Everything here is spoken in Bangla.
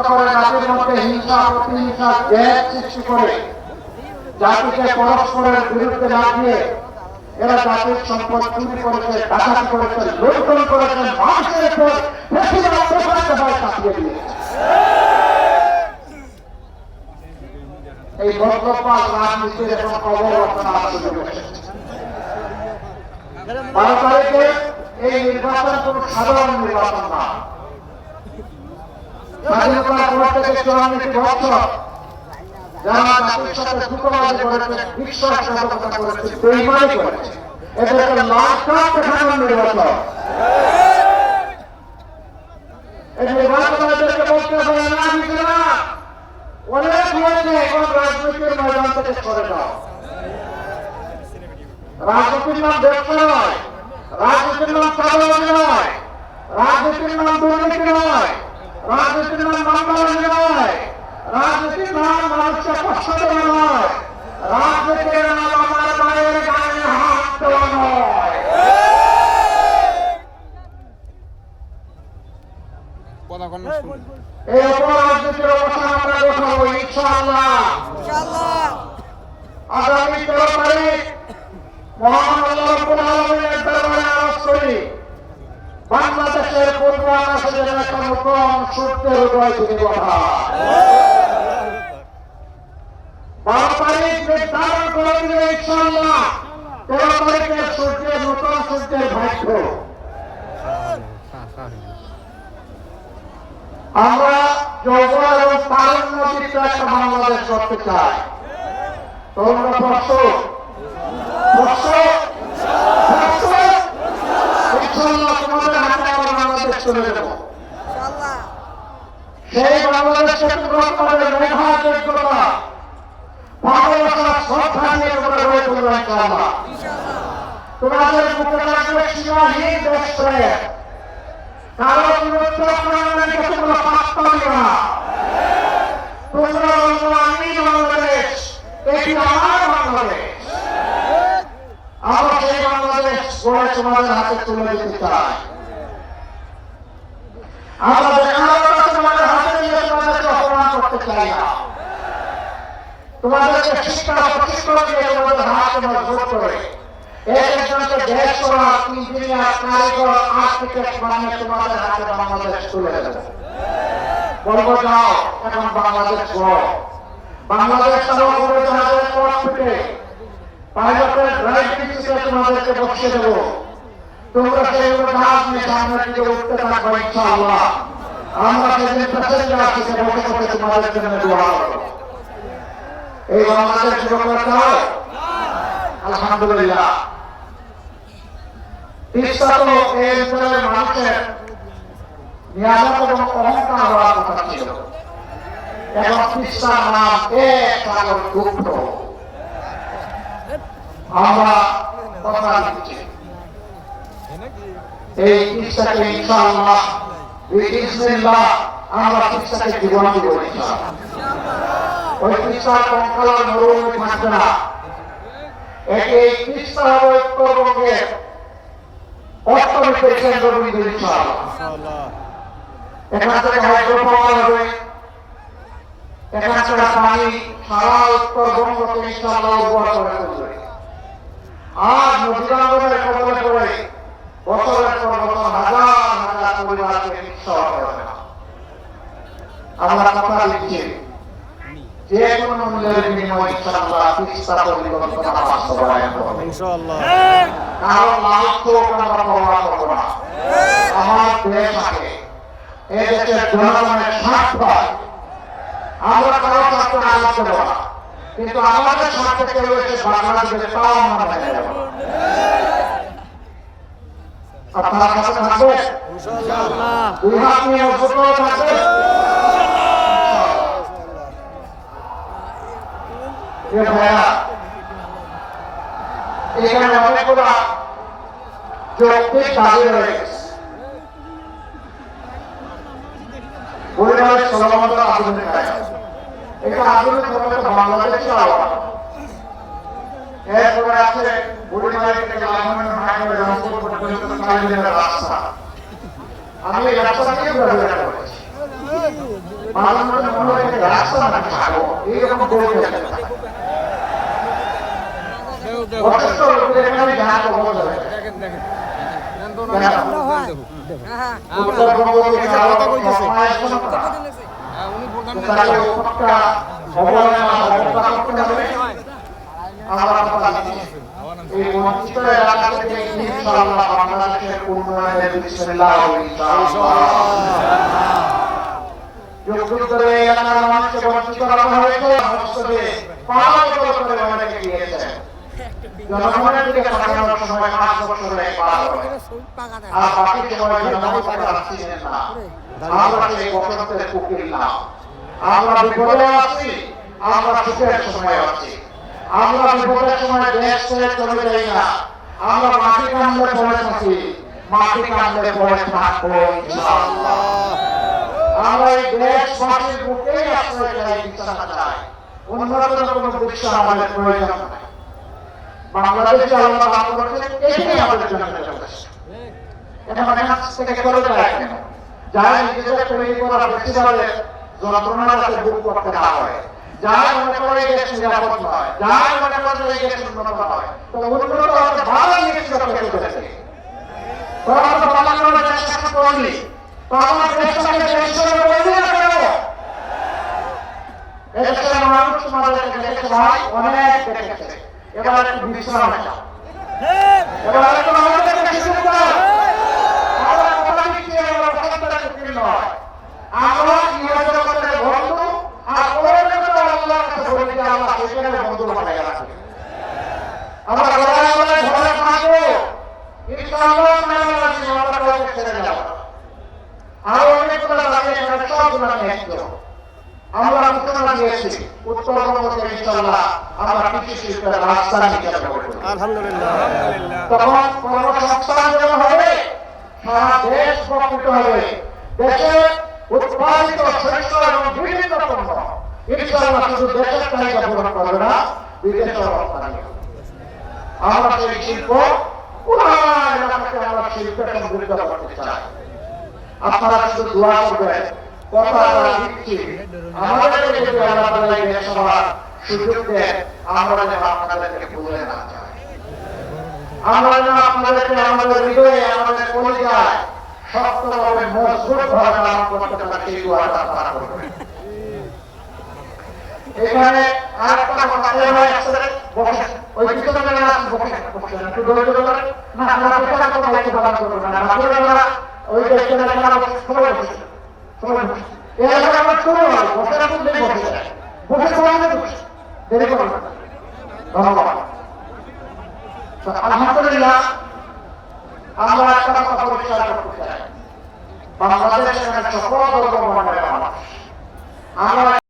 করে জাতির মধ্যে হিংসা প্রতিহিংসা গ্যাস সৃষ্টি করে জাতিকে পরস্পরের বিরুদ্ধে লাগিয়ে এরা জাতির সম্পদ চুরি করেছে, ডাকাতি করেছে, লুণ্ঠন করেছে, মানুষের উপর চাপিয়ে দিয়েছে। এই বদলপাল রাজনীতির এখন অবমাননা সুযোগ এসেছে। 12 তারিখে এই নির্বাচন কোন সাধারণ নির্বাচন না। স্বাধীনতার পর থেকে 94 বছর যারা জাতির সাথে ধোঁকাবাজি করেছে, বিশ্বাসঘাতকতা করেছে, বেইমানি করেছে, এদেরকে লাশ দেখানোর নির্বাচন। এই নির্বাচন এদেরকে বলতে হবে না, অনেক হয়েছে, এখন রাজনীতির ময়দান থেকে সরে যাও। রাজনীতির নাম ব্যবসা নয়, রাজনীতির নাম চাঁদাবাজি নয়, রাজনীতির নাম দুর্নীতি নয়, রাজনীতির নাম মামলাবাজি নয়, রাজনীতির নাম মানুষকে কষ্ট দেওয়া নয়, রাজনীতির নাম আমার মায়ের গায়ে হাত দেওয়া নয়। এই অপরাজনীতির অবসান আমরা ঘটাবো ইনশাআল্লাহ। আগামী 13 তারিখ মহান আল্লাহ রাব্বুল আলামিনের দরবারে আরজ করি, বাংলাদেশের পূর্ব আকাশে যেন একটা নতুন সূর্যের উদয় থেকে ওঠা। 12 তারিখ নির্ধারণ করে দিলে ইনশাআল্লাহ 13 তারিখের সূর্যের নতুন সূর্যের ভাগ্য। আমরা যৌবন এবং তারুণ্য চিত্র একটা বাংলাদেশ করতে চাই। তোমরা প্রস্তুত? ইনশাআল্লাহ তোমাদের হাতে আমরা বাংলাদেশ চলে যাব। সেই বাংলাদেশকে তোমরা তোমাদের মেধা, যোগ্যতা, ভালোবাসা, শ্রদ্ধা নিয়ে তোমরা গড়ে তুলবে ইনশাআল্লাহ। তোমাদের বুকে থাকবে সীমাহীন দেশপ্রেম। কারো বিরুদ্ধে তোমরা পাত্তা দিবে না। তোমরা বলবো আমি বাংলাদেশ, এটি আমার বাংলাদেশ। আমরা সেই বাংলাদেশ গড়ে তোমাদের হাতে তুলে দিতে চাই। আমরা তোমাদের হাতে নিয়ে তোমাদেরকে অপমান করতে চাই না। তোমাদেরকে শিক্ষা প্রশিক্ষণ দিয়ে তোমাদের হাতে মজবুত করে একজনকে দেশ করা, ইঞ্জিনিয়ার, কারিগর, আর্কিটেক্ট বানিয়ে তোমাদের হাতে বাংলাদেশ তুলে দেবে। বলবো যাও এখন বাংলাদেশ গড়। বাংলাদেশ জাহাজের পথ থেকে পাইলটের ড্রাইভিং সিটে তোমাদেরকে বসিয়ে দেবো। তোমরা সেই জাহাজ নিয়ে সামনের দিকে উঠতে থাকবো ইনশাআল্লাহ। আমরা সেদিন প্যাসেঞ্জার সিটে বসে বসে তোমাদের জন্য দোয়া করব। এই বাংলাদেশ যুবকরা চাও? আলহামদুলিল্লাহ। তিস্তা তো এই অঞ্চলের মানুষের নিয়ামত এবং অহংকার হওয়ার কথা ছিল। এখন তিস্তার নাম এক সাগর গুপ্ত। আমরা কথা দিচ্ছি এই তিস্তাকে ইনশাআল্লাহ বিইজনিল্লাহ আমরা তিস্তাকে জীবন দিব ইনশাআল্লাহ। ওই তিস্তার কঙ্কাল মরুভূমি থাকবে না। এই তিস্তা হবে উত্তরবঙ্গের অর্থনীতির কেন্দ্রবিন্দু ইনশাআল্লাহ। এখান থেকে হাইড্রো পাওয়ার হবে, এখান থেকে পানি সারা উত্তরবঙ্গকে ইনশাআল্লাহ উর্বর করে তুলবে। আর নদীবাঙ্গনের কবলে পড়ে বছরের পর বছর হাজার হাজার পরিবারকে নিঃস্ব হবে না। আমরা কথা দিচ্ছি যে কোনো মূল্যের বিনিময়ে ইনশাআল্লাহ তিস্তা পরিকল্পনা বাস্তবায়ন হবে ইনশাআল্লাহ। কারণ লাভ আমরা পাওয়া করবো না। আমার দেশ আছে, এই দেশের জনগণের স্বার্থ। আমরা কারো স্বার্থ আলাপ দেবো না, কিন্তু আমাদের স্বার্থে কেউ এসে বাংলাদেশে তাও আমরা মেনে নেব। আপনারা সাথে থাকবেন ইনশাআল্লাহ। দুই হাত নিয়ে মজবুত করে থাকবেন। এখানে অনেকগুলো যৌক্তিক দাবি রয়েছে। পরিবারের সলমত আধুনিক এটা আধুনিক বাংলাদেশে আলাদা। এরপরে আছে পরিবারের থেকে রংপুর পর্যন্ত রাস্তা। আমি রাস্তা দিয়ে ব্যবহার করেছি। মাঝে মাঝে মনে হয় রাস্তা না থাকো এইরকম বলতে অথচ লোকের এখানে জাহাজ অবস্থা দেখেন উত্তরবঙ্গ থেকে কথা কইতেছে উনি প্রধান এই বঞ্চিত এলাকা থেকে ইনশাআল্লাহ বাংলাদেশের উন্নয়নের বিসমিল্লাহ যুগ ধরে এলাকার মানুষকে বঞ্চিত করা হয়েছে মসজিদে পাঁচ বছর ধরে অনেকে গিয়েছেন জনগণের দিকে তাকানোর সময় 5 বছরে পার হয় আর বাকি সময় জনগণ তাকে আসছিলেন না আমরা সেই বসন্তের কুকিল না আমরা বিপদে আছি আমরা সুখের সময় আছি আমরা বিপদের সময় দেশ ছেড়ে চলে যাই না আমরা মাটি কামড়ে পড়ে থাকি মাটি কামড়ে পড়ে থাকবো ইনশাআল্লাহ আমরা এই দেশবাসীর বুকেই আশ্রয় চাই ইনশাআল্লাহ চাই অন্যদের কোনো বিশ্বাস আমাদের প্রয়োজন নাই বাংলাদেশে আল্লাহ দান করেছেন এটাই আমাদের জন্য যথেষ্ট এটা মানে কাছ থেকে চলে যায় কেন যারা নিজেদের তৈরি করা বেশিরভাগের যন্ত্রণাটাকে বুক করতে না হয় যারা মনে করে এই দেশ নিরাপদ নয় যারা মনে করে এই দেশ উন্নত নয় তো উন্নত হতে ভালো জিনিস করতে পেরেছে তোমরা তো বাংলাদেশের চেষ্টা করলি তো আমার দেশটাকে দেশের বলি না কেন এদেশের মানুষ তোমাদেরকে দেখেছে ভাই অনেক দেখেছে এবার একটু বিশ্রাম নাও এবার একটু আমাদেরকে সুযোগ দাও আমরা কথা দিচ্ছি আমরা সন্তানের কুকিল নয় আমরা ইহজগতের বন্ধু আর পরজগতের আল্লাহর কাছে বলি যে আল্লাহ সেখানে বন্ধু বানাই রাখবে আমরা ঘরে থাকবো ইনশাআল্লাহ আমরা কাউকে ছেড়ে যাব আর অনেকগুলো লাগে এখানে সবগুলো একজন আমরা ঘোষণা দিয়েছি উত্তরবঙ্গ থেকে ইনশাআল্লাহ আমরা কৃষি শিল্পের রাজধানী হিসেবে গড়ব আলহামদুলিল্লাহ তখন কর্মসংস্থান যখন হবে সারা দেশ উপকৃত হবে দেশে উৎপাদিত শস্য এবং বিভিন্ন পণ্য ইনশাআল্লাহ শুধু দেশের চাহিদা পূরণ করবে না বিদেশেও রপ্তানি হবে আমরা সেই শিল্প পুরো এলাকাকে আমরা শিল্পে সমৃদ্ধ করতে চাই আপনারা শুধু দোয়া করবেন কথা দিচ্ছি আমাদের যদি আল্লাহ তাআলা এই সবার সুযোগ দেন আমরা যেন আপনাদেরকে ভুলে না যাই আমরা যেন আপনাদেরকে আমাদের হৃদয়ে আমাদের কলিজায় শক্তভাবে মজবুতভাবে লালন করতে পারি সেই দোয়াটা আপনারা করবেন এখানে আরেকটা কথা এভাবে একসাথে বসে ওই পিছনে যারা বসে একটু ধৈর্য ধরে না আমরা পেছনে কোনো দায়িত্ব পালন করবো না বাকিরা যারা ওই দেশে যারা সবাই বসে সবাই বসে এলাকা আমার শুরু হয় বসে রাখুন বসে যায় বসে সবাই বসে দেরি করুন ধন্যবাদ আলহামদুলিল্লাহ আমরা একটা কথা পরিষ্কার করতে চাই বাংলাদেশের সকল ধর্ম মানুষ আমরা